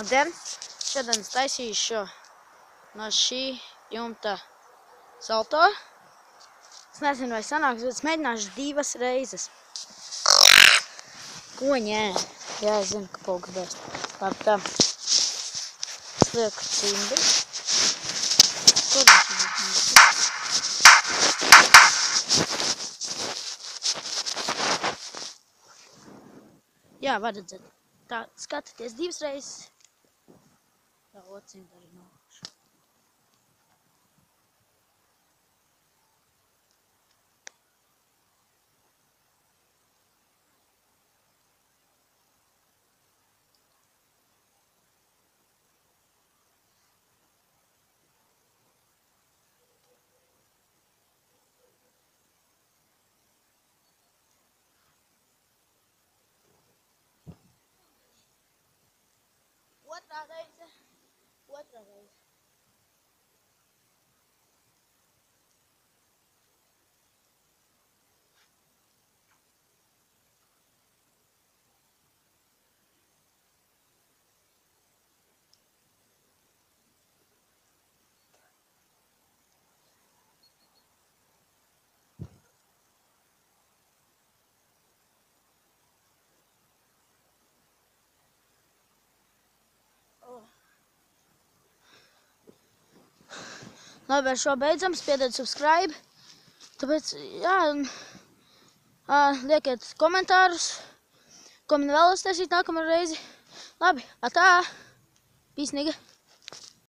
Šodien es taisīšu no šī jumta salto. Es nezinu, vai sanāks, bet es mēģināšu 2 reizes. Ko ņē? Jā, es zinu, ka pulks bēst. Labi, tā. Es lieku cimdi. Ko viņš ir? Jā, var redzēt. Tā, skatieties 2 reizes. Tā, ocimdi arī nolāšu. Otrā reize. Labi, ar šo beidzam, spiediet subscribe. Tāpēc, jā, liekiet komentārus, ko man vēlas taisīt nākamā reizi. Labi, atā, pīsniga.